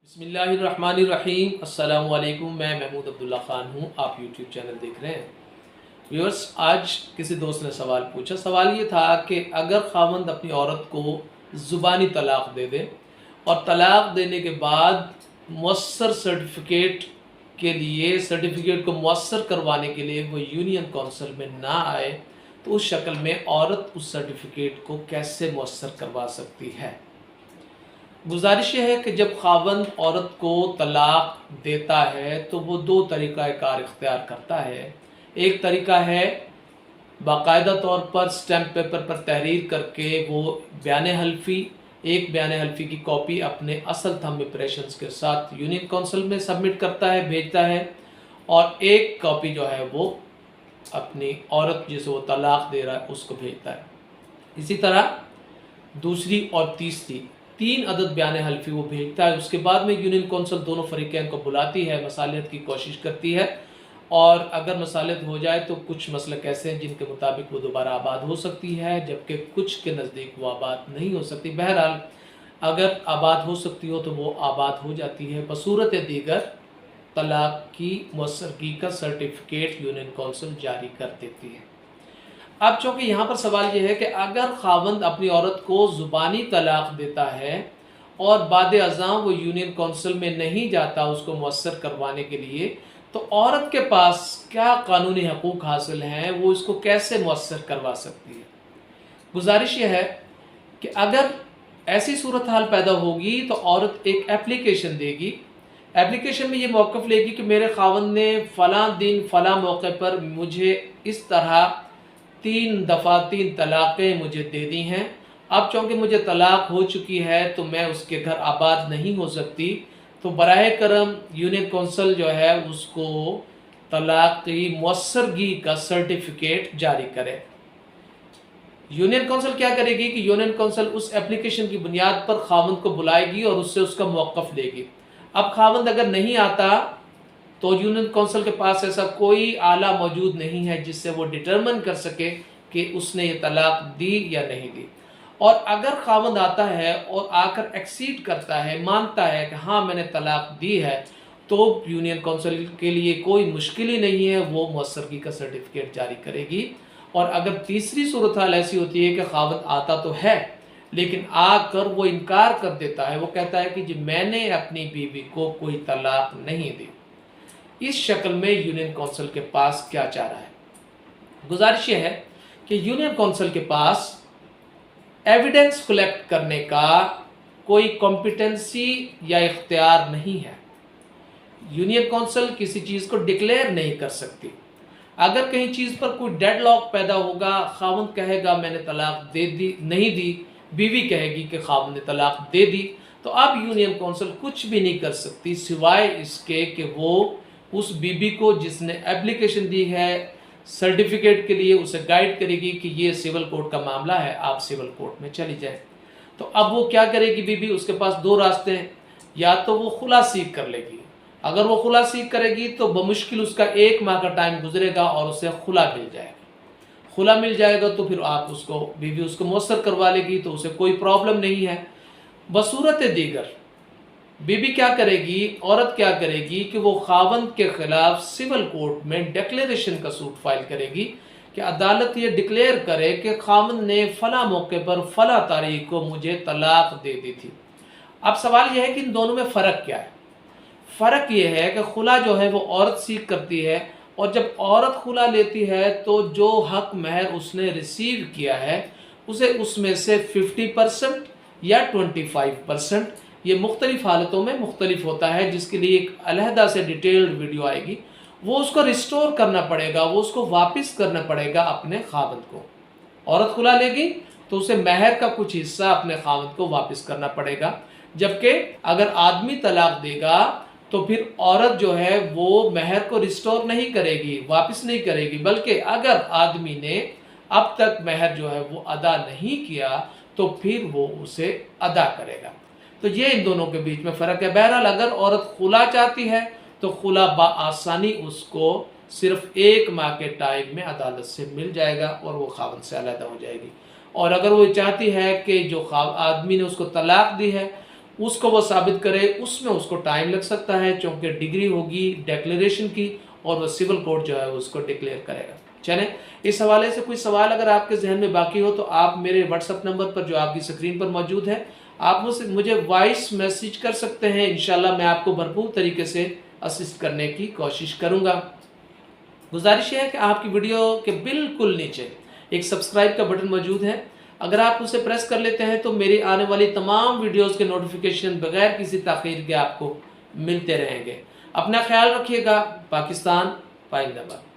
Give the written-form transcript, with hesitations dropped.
बिस्मिल्लाहिर्रहमानिर्रहीम। अस्सलाम वालेकुम। मैं महमूद अब्दुल्ला ख़ान हूँ। आप यूट्यूब चैनल देख रहे हैं। व्यूअर्स, आज किसी दोस्त ने सवाल पूछा। सवाल ये था कि अगर ख़ावंद अपनी औरत को ज़ुबानी तलाक़ दे दे और तलाक़ देने के बाद मुअस्सर सर्टिफिकेट के लिए सर्टिफिकेट को मुअस्सर करवाने के लिए वो यूनियन काउंसिल में ना आए, तो उस शक्ल में औरत उस सर्टिफिकेट को कैसे मुअस्सर करवा सकती है। गुजारिश ये है कि जब ख़ावंद औरत को तलाक़ देता है तो वो दो तरीक़ाकार इख्तियार करता है। एक तरीका है बाकायदा तौर पर स्टैम्प पेपर पर तहरीर करके वो एक बयान हल्फी की कॉपी अपने असल थंब इंप्रेशंस के साथ यूनियन काउंसिल में सबमिट करता है, भेजता है, और एक कॉपी जो है वो अपनी औरत जिसे वो तलाक़ दे रहा है उसको भेजता है। इसी तरह दूसरी और तीसरी 3 अदद बयान हल्फी वो भेजता है। उसके बाद में यूनियन काउंसिल दोनों फरीक़ैन को बुलाती है, मसालहत की कोशिश करती है, और अगर मसालहत हो जाए तो कुछ मसलक ऐसे हैं जिनके मुताबिक वो दोबारा आबाद हो सकती है, जबकि कुछ के नज़दीक वो आबाद नहीं हो सकती। बहरहाल अगर आबाद हो सकती हो तो वो आबाद हो जाती है। बसूरत दीगर तलाक़ की मुअस्सरगी का सर्टिफिकेट यूनियन काउंसिल जारी कर देती है। अब चूँकि यहाँ पर सवाल ये है कि अगर ख़ावंद अपनी औरत को ज़ुबानी तलाक़ देता है और बाद अज़ां वो यूनियन काउंसिल में नहीं जाता उसको मुअस्सर करवाने के लिए, तो औरत के पास क्या कानूनी हकूक़ हासिल हैं, वो इसको कैसे मुअस्सर करवा सकती है। गुजारिश ये है कि अगर ऐसी सूरत हाल पैदा होगी तो औरत एक एप्लीकेशन देगी। एप्लीकेशन में ये मौक़िफ़ लेगी कि मेरे ख़ावंद ने फ़लाँ दिन फ़लाँ मौके पर मुझे इस तरह 3 दफ़ा 3 तलाक़ें मुझे दे दी हैं। अब चूँकि मुझे तलाक़ हो चुकी है तो मैं उसके घर आबाद नहीं हो सकती, तो बराए करम यूनियन काउंसिल जो है उसको तलाक़ की मुअस्सरगी का सर्टिफिकेट जारी करे। यूनियन काउंसिल क्या करेगी कि यूनियन काउंसिल उस एप्लीकेशन की बुनियाद पर ख़ावंद को बुलाएगी और उससे उसका मौक़िफ़ लेगी। अब ख़ावंद अगर नहीं आता तो यूनियन काउंसिल के पास ऐसा कोई आला मौजूद नहीं है जिससे वो डिटरमिन कर सके कि उसने ये तलाक़ दी या नहीं दी। और अगर ख़ावंद आता है और आकर एक्सीड करता है, मानता है कि हाँ मैंने तलाक़ दी है, तो यूनियन काउंसिल के लिए कोई मुश्किल ही नहीं है, वो मुअस्सरगी का सर्टिफिकेट जारी करेगी। और अगर तीसरी सूरत हाल ऐसी होती है कि ख़ावंद आता तो है लेकिन आकर वो इनकार कर देता है, वो कहता है कि जी मैंने अपनी बीवी को कोई तलाक़ नहीं दी, इस शक्ल में यूनियन काउंसिल के पास क्या चारा है। गुजारिश ये है कि यूनियन काउंसिल के पास एविडेंस कलेक्ट करने का कोई कॉम्पिटेंसी या इख्तियार नहीं है। यूनियन काउंसिल किसी चीज़ को डिक्लेयर नहीं कर सकती। अगर कहीं चीज़ पर कोई डेडलॉक पैदा होगा, ख़ावंद कहेगा मैंने तलाक़ दे दी नहीं दी, बीवी कहेगी कि ख़ावंद ने तलाक़ दे दी, तो अब यूनियन काउंसिल कुछ भी नहीं कर सकती सिवाय इसके कि वो उस बीबी को जिसने एप्लीकेशन दी है सर्टिफिकेट के लिए उसे गाइड करेगी कि ये सिविल कोर्ट का मामला है, आप सिविल कोर्ट में चली जाए। तो अब वो क्या करेगी बीबी, उसके पास 2 रास्ते हैं। या तो वो खुला सीख कर लेगी। अगर वो खुला सीख करेगी तो बमुश्किल उसका 1 माह का टाइम गुजरेगा और उसे खुला मिल जाएगा। खुला मिल जाएगा तो फिर आप उसको बीबी उसको मुअस्सर करवा लेगी, तो उसे कोई प्रॉब्लम नहीं है। बसूरत दीगर बीबी क्या करेगी, औरत क्या करेगी कि वो ख़ावंद के ख़िलाफ़ सिविल कोर्ट में डिक्लेरेशन का सूट फाइल करेगी कि अदालत ये डिक्लेयर करे कि ख़ावंद ने फ़लाँ मौके पर फ़लाँ तारीख को मुझे तलाक़ दे दी थी। अब सवाल यह है कि इन दोनों में फ़र्क क्या है। फ़र्क ये है कि खुला जो है वो औरत सीख करती है, और जब औरत खुला लेती है तो जो हक महर उसने रिसीव किया है उसे उसमें से 50% या 25%, ये मुख्तलिफ़ हालतों में मुख्तलिफ होता है, जिसके लिए एक अलहदा से डिटेल्ड वीडियो आएगी, वो उसको रिस्टोर करना पड़ेगा, वो उसको वापस करना पड़ेगा अपने ख़ावंद को। औरत खुला लेगी तो उसे महर का कुछ हिस्सा अपने ख़ावंद को वापस करना पड़ेगा, जबकि अगर आदमी तलाक़ देगा तो फिर औरत जो है वो महर को रिस्टोर नहीं करेगी, वापस नहीं करेगी, बल्कि अगर आदमी ने अब तक महर जो है वो अदा नहीं किया तो फिर वो उसे अदा करेगा। तो ये इन दोनों के बीच में फ़र्क है। बहरहाल अगर औरत खुला चाहती है तो खुला बाआसानी उसको सिर्फ 1 माह के टाइम में अदालत से मिल जाएगा और वो ख़ावंद से अलहदा हो जाएगी। और अगर वो चाहती है कि जो आदमी ने उसको तलाक़ दी है اس کو وہ ثابت کرے، اس میں اس کو ٹائم لگ سکتا ہے، چونکہ ڈگری ہوگی ڈیکلیریشن کی اور وہ سول کوڈ جو ہے اس کو ڈکلیئر کرے گا۔ چلیں، اس حوالے سے کوئی سوال اگر آپ کے ذہن میں باقی ہو تو آپ میرے واٹس ایپ نمبر پر جو آپ کی اسکرین پر موجود ہے، آپ مجھے وائس میسیج کر سکتے ہیں۔ انشاءاللہ میں آپ کو بھرپور طریقے سے اسسٹ کرنے کی کوشش کروں گا۔ گزارش ہے کہ آپ کی ویڈیو کے بالکل نیچے ایک سبسکرائب کا بٹن موجود ہے، اگر آپ اسے پریس کر لیتے ہیں تو میری آنے والی تمام ویڈیوز کے نوٹیفیکیشن بغیر کسی تاخیر کے آپ کو ملتے رہیں گے۔ اپنا خیال رکھیے گا۔ پاکستان پائندہ باد۔